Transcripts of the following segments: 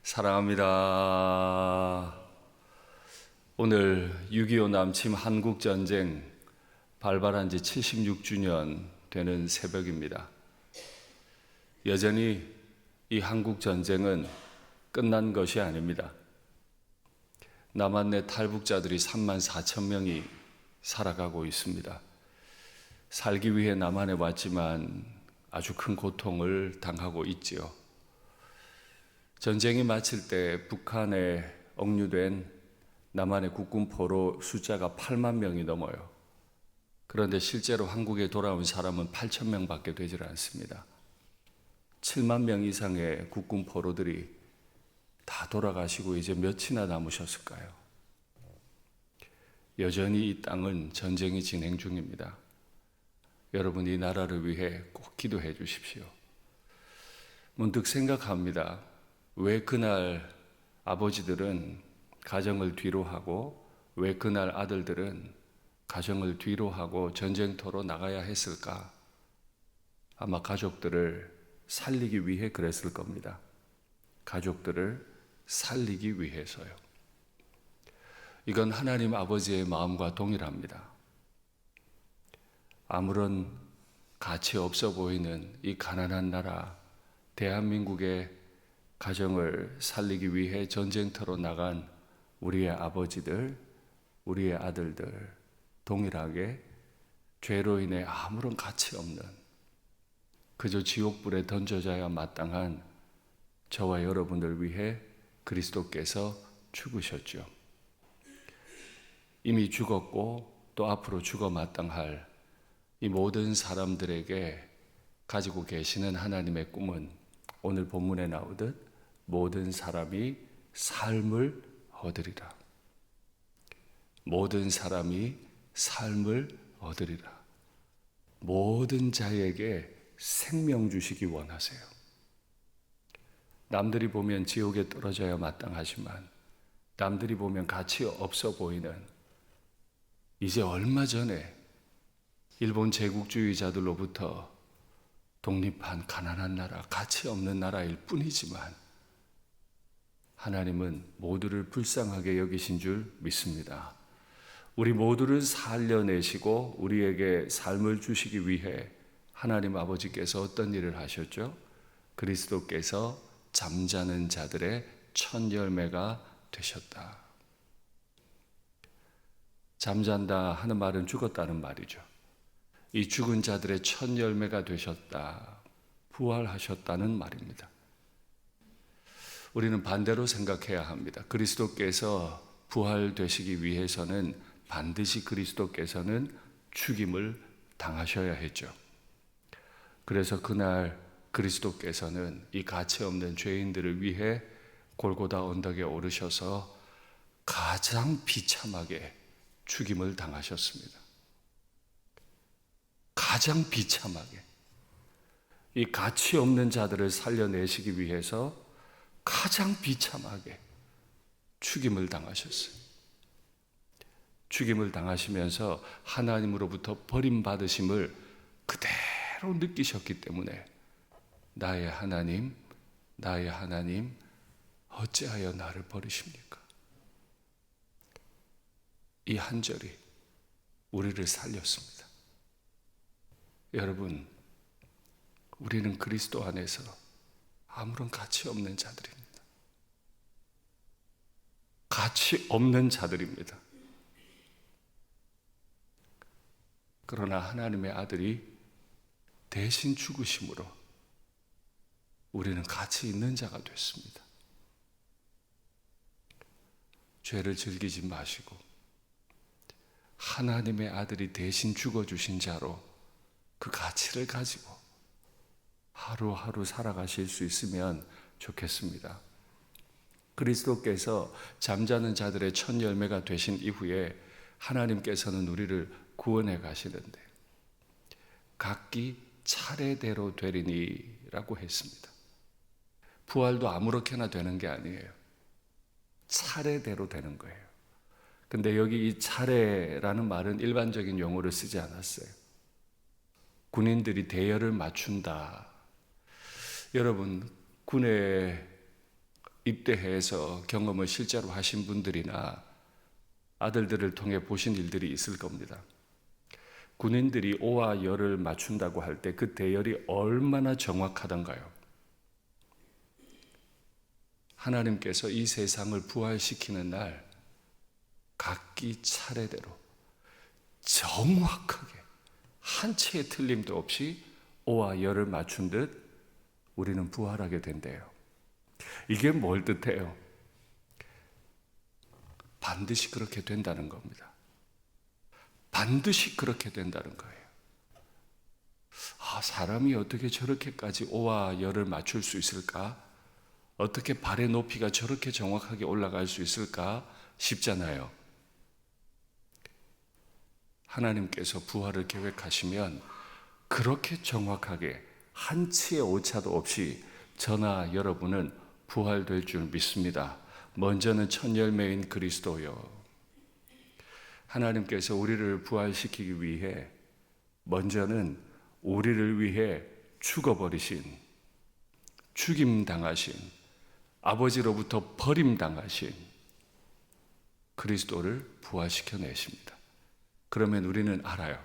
사랑합니다. 오늘 6.25 남침 한국전쟁 발발한 지 76주년 되는 새벽입니다. 여전히 이 한국전쟁은 끝난 것이 아닙니다. 남한 내 탈북자들이 34,000명이 살아가고 있습니다. 살기 위해 남한에 왔지만 아주 큰 고통을 당하고 있지요. 전쟁이 마칠 때 북한에 억류된 남한의 국군포로 숫자가 8만 명이 넘어요. 그런데 실제로 한국에 돌아온 사람은 8천 명밖에 되질 않습니다. 7만 명 이상의 국군포로들이 다 돌아가시고 이제 몇이나 남으셨을까요? 여전히 이 땅은 전쟁이 진행 중입니다. 여러분, 이 나라를 위해 꼭 기도해 주십시오. 문득 생각합니다. 왜 그날 아버지들은 가정을 뒤로 하고, 왜 그날 아들들은 가정을 뒤로 하고 전쟁터로 나가야 했을까? 아마 가족들을 살리기 위해 그랬을 겁니다. 가족들을 살리기 위해서요. 이건 하나님 아버지의 마음과 동일합니다. 아무런 가치 없어 보이는 이 가난한 나라, 대한민국의 가정을 살리기 위해 전쟁터로 나간 우리의 아버지들, 우리의 아들들, 동일하게 죄로 인해 아무런 가치 없는, 그저 지옥불에 던져져야 마땅한 저와 여러분들 위해 그리스도께서 죽으셨죠. 이미 죽었고 또 앞으로 죽어 마땅할 이 모든 사람들에게 가지고 계시는 하나님의 꿈은 오늘 본문에 나오듯 모든 사람이 삶을 얻으리라. 모든 사람이 삶을 얻으리라. 모든 자에게 생명 주시기 원하세요. 남들이 보면 지옥에 떨어져야 마땅하지만, 남들이 보면 가치 없어 보이는, 이제 얼마 전에 일본 제국주의자들로부터 독립한 가난한 나라, 가치 없는 나라일 뿐이지만 하나님은 모두를 불쌍하게 여기신 줄 믿습니다. 우리 모두를 살려내시고 우리에게 삶을 주시기 위해 하나님 아버지께서 어떤 일을 하셨죠? 그리스도께서 잠자는 자들의 첫 열매가 되셨다. 잠잔다 하는 말은 죽었다는 말이죠. 이 죽은 자들의 첫 열매가 되셨다, 부활하셨다는 말입니다. 우리는 반대로 생각해야 합니다. 그리스도께서 부활되시기 위해서는 반드시 그리스도께서는 죽임을 당하셔야 했죠. 그래서 그날 그리스도께서는 이 가치 없는 죄인들을 위해 골고다 언덕에 오르셔서 가장 비참하게 죽임을 당하셨습니다. 가장 비참하게 이 가치 없는 자들을 살려내시기 위해서 가장 비참하게 죽임을 당하셨어요. 죽임을 당하시면서 하나님으로부터 버림받으심을 그대로 느끼셨기 때문에 나의 하나님, 나의 하나님, 어찌하여 나를 버리십니까? 이 한 절이 우리를 살렸습니다. 여러분, 우리는 그리스도 안에서 아무런 가치 없는 자들입니다. 가치 없는 자들입니다. 그러나 하나님의 아들이 대신 죽으심으로 우리는 가치 있는 자가 됐습니다. 죄를 즐기지 마시고 하나님의 아들이 대신 죽어주신 자로 그 가치를 가지고 하루하루 살아가실 수 있으면 좋겠습니다. 그리스도께서 잠자는 자들의 첫 열매가 되신 이후에 하나님께서는 우리를 구원해 가시는데 각기 차례대로 되리니 라고 했습니다. 부활도 아무렇게나 되는 게 아니에요. 차례대로 되는 거예요. 근데 여기 이 차례라는 말은 일반적인 용어를 쓰지 않았어요. 군인들이 대열을 맞춘다. 여러분, 군에 입대해서 경험을 실제로 하신 분들이나 아들들을 통해 보신 일들이 있을 겁니다. 군인들이 오와 열을 맞춘다고 할 때 그 대열이 얼마나 정확하던가요? 하나님께서 이 세상을 부활시키는 날 각기 차례대로 정확하게 한 치의 틀림도 없이 오와 열을 맞춘 듯 우리는 부활하게 된대요. 이게 뭘 뜻해요? 반드시 그렇게 된다는 겁니다. 반드시 그렇게 된다는 거예요. 사람이 어떻게 저렇게까지 오와 열을 맞출 수 있을까? 어떻게 발의 높이가 저렇게 정확하게 올라갈 수 있을까 싶잖아요. 하나님께서 부활을 계획하시면 그렇게 정확하게 한 치의 오차도 없이 저나 여러분은 부활될 줄 믿습니다. 먼저는 첫 열매인 그리스도요. 하나님께서 우리를 부활시키기 위해 먼저는 우리를 위해 죽어버리신, 죽임당하신, 아버지로부터 버림당하신 그리스도를 부활시켜내십니다. 그러면 우리는 알아요.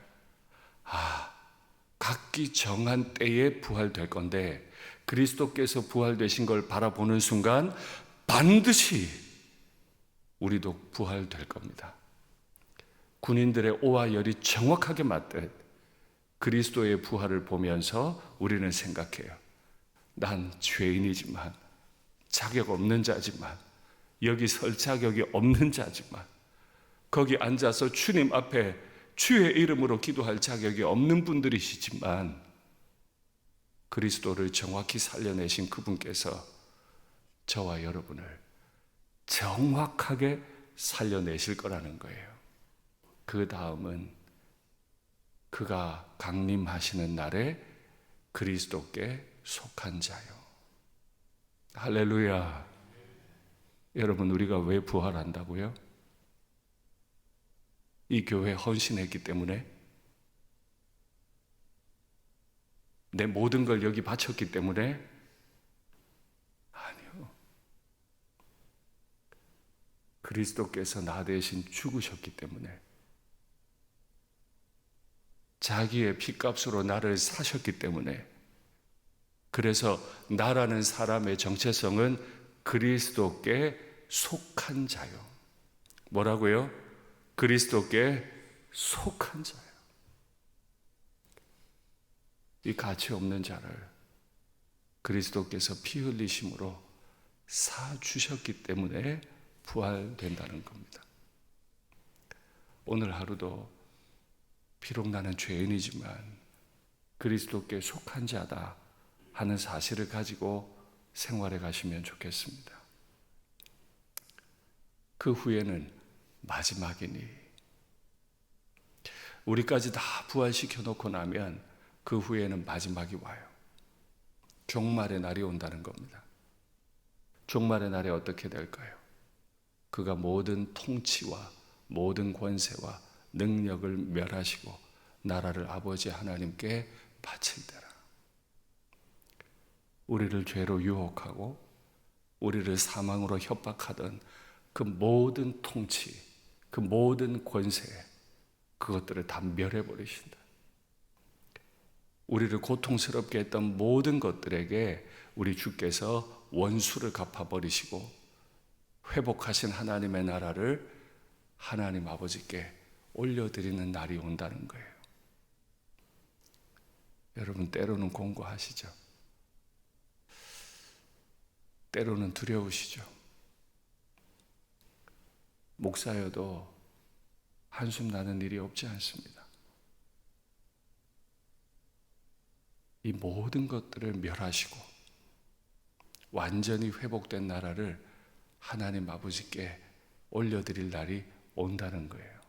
각기 정한 때에 부활될 건데 그리스도께서 부활되신 걸 바라보는 순간 반드시 우리도 부활될 겁니다. 군인들의 오와 열이 정확하게 맞듯 그리스도의 부활을 보면서 우리는 생각해요. 난 죄인이지만, 자격 없는 자지만, 여기 설 자격이 없는 자지만, 거기 앉아서 주님 앞에 주의 이름으로 기도할 자격이 없는 분들이시지만 그리스도를 정확히 살려내신 그분께서 저와 여러분을 정확하게 살려내실 거라는 거예요. 그 다음은 그가 강림하시는 날에 그리스도께 속한 자요. 할렐루야. 여러분, 우리가 왜 부활한다고요? 이 교회에 헌신했기 때문에, 내 모든 걸 여기 바쳤기 때문에? 아니요. 그리스도께서 나 대신 죽으셨기 때문에, 자기의 피값으로 나를 사셨기 때문에, 그래서 나라는 사람의 정체성은 그리스도께 속한 자요. 뭐라고요? 그리스도께 속한 자요. 이 가치 없는 자를 그리스도께서 피 흘리심으로 사주셨기 때문에 부활된다는 겁니다. 오늘 하루도 비록 나는 죄인이지만 그리스도께 속한 자다 하는 사실을 가지고 생활해 가시면 좋겠습니다. 그 후에는 마지막이니, 우리까지 다 부활시켜 놓고 나면 그 후에는 마지막이 와요. 종말의 날이 온다는 겁니다. 종말의 날에 어떻게 될까요? 그가 모든 통치와 모든 권세와 능력을 멸하시고 나라를 아버지 하나님께 바칠 때라. 우리를 죄로 유혹하고 우리를 사망으로 협박하던 그 모든 통치, 그 모든 권세, 그것들을 다 멸해버리신다. 우리를 고통스럽게 했던 모든 것들에게 우리 주께서 원수를 갚아버리시고 회복하신 하나님의 나라를 하나님 아버지께 올려드리는 날이 온다는 거예요. 여러분, 때로는 공고하시죠? 때로는 두려우시죠? 목사여도 한숨 나는 일이 없지 않습니다. 이 모든 것들을 멸하시고 완전히 회복된 나라를 하나님 아버지께 올려드릴 날이 온다는 거예요.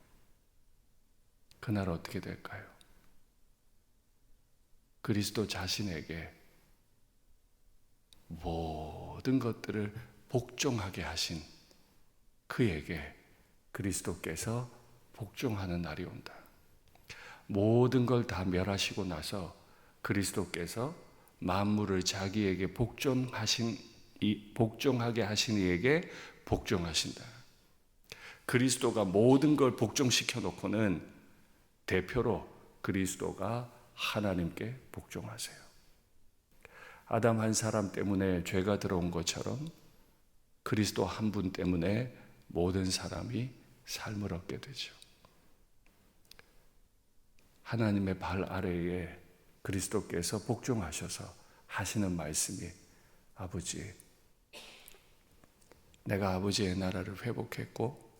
그날 어떻게 될까요? 그리스도 자신에게 모든 것들을 복종하게 하신 그에게 그리스도께서 복종하는 날이 온다. 모든 걸 다 멸하시고 나서 그리스도께서 만물을 자기에게 복종하신 복종하게 하신 이에게 복종하신다. 그리스도가 모든 걸 복종시켜 놓고는 대표로 그리스도가 하나님께 복종하세요. 아담 한 사람 때문에 죄가 들어온 것처럼 그리스도 한 분 때문에 모든 사람이 삶을 얻게 되죠. 하나님의 발 아래에 그리스도께서 복종하셔서 하시는 말씀이 아버지, 내가 아버지의 나라를 회복했고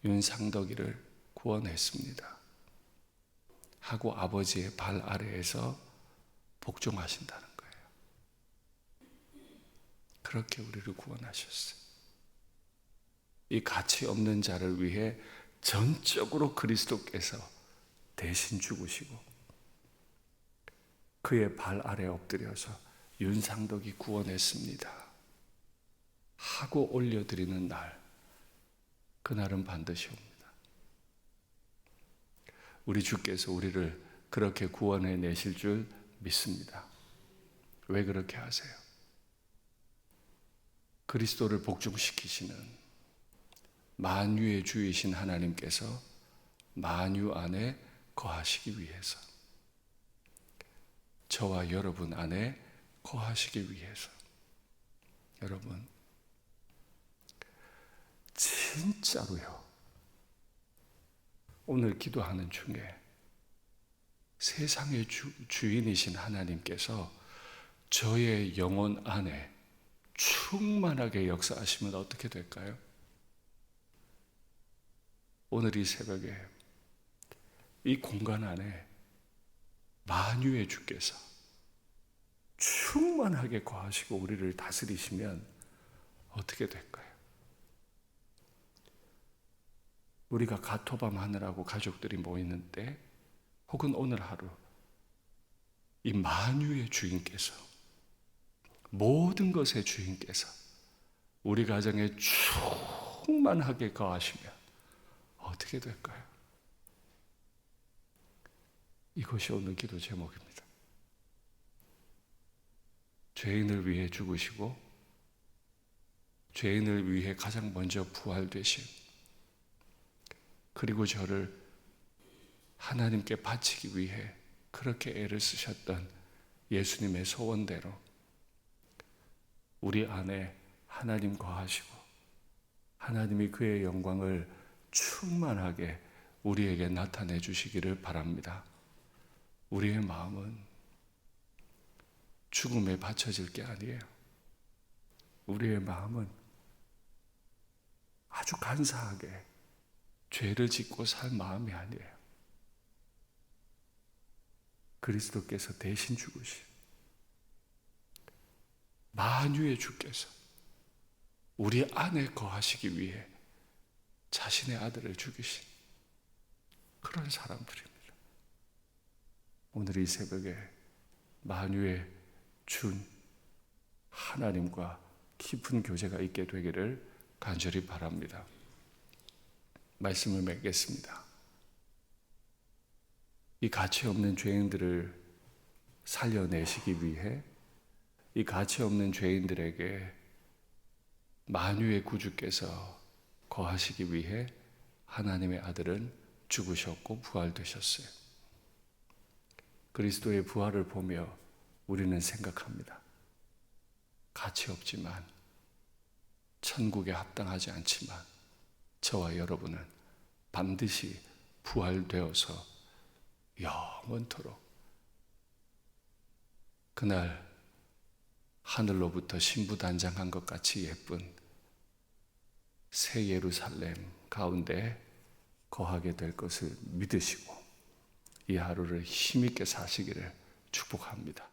윤상덕이를 구원했습니다 하고 아버지의 발 아래에서 복종하신다는 거예요. 그렇게 우리를 구원하셨어요. 이 가치 없는 자를 위해 전적으로 그리스도께서 대신 죽으시고 그의 발 아래 엎드려서 윤상덕이 구원했습니다 하고 올려드리는 날, 그날은 반드시 옵니다. 우리 주께서 우리를 그렇게 구원해 내실 줄 믿습니다. 왜 그렇게 하세요? 그리스도를 복종시키시는 만유의 주이신 하나님께서 만유 안에 거하시기 위해서, 저와 여러분 안에 거하시기 위해서. 여러분, 진짜로요, 오늘 기도하는 중에 세상의 주인이신 하나님께서 저의 영혼 안에 충만하게 역사하시면 어떻게 될까요? 오늘 이 새벽에 이 공간 안에 만유의 주께서 충만하게 거하시고 우리를 다스리시면 어떻게 될까요? 우리가 가토밤 하느라고 가족들이 모이는 때, 혹은 오늘 하루 이 만유의 주인께서, 모든 것의 주인께서 우리 가정에 충만하게 거하시면 어떻게 될까요? 이것이 오늘 기도 제목입니다. 죄인을 위해 죽으시고 죄인을 위해 가장 먼저 부활되신, 그리고 저를 하나님께 바치기 위해 그렇게 애를 쓰셨던 예수님의 소원대로 우리 안에 하나님 거하시고 하나님이 그의 영광을 충만하게 우리에게 나타내 주시기를 바랍니다. 우리의 마음은 죽음에 바쳐질 게 아니에요. 우리의 마음은 아주 간사하게 죄를 짓고 살 마음이 아니에요. 그리스도께서 대신 죽으신 만유의 주께서 우리 안에 거하시기 위해 자신의 아들을 죽이신 그런 사람들입니다. 오늘 이 새벽에 만유의 준 하나님과 깊은 교제가 있게 되기를 간절히 바랍니다. 말씀을 맺겠습니다. 이 가치 없는 죄인들을 살려내시기 위해 이 가치 없는 죄인들에게 만유의 구주께서 거하시기 위해 하나님의 아들은 죽으셨고 부활되셨어요. 그리스도의 부활을 보며 우리는 생각합니다. 가치 없지만, 천국에 합당하지 않지만 저와 여러분은 반드시 부활되어서 영원토록 그날 하늘로부터 신부단장한 것 같이 예쁜 새 예루살렘 가운데 거하게 될 것을 믿으시고 이 하루를 힘있게 사시기를 축복합니다.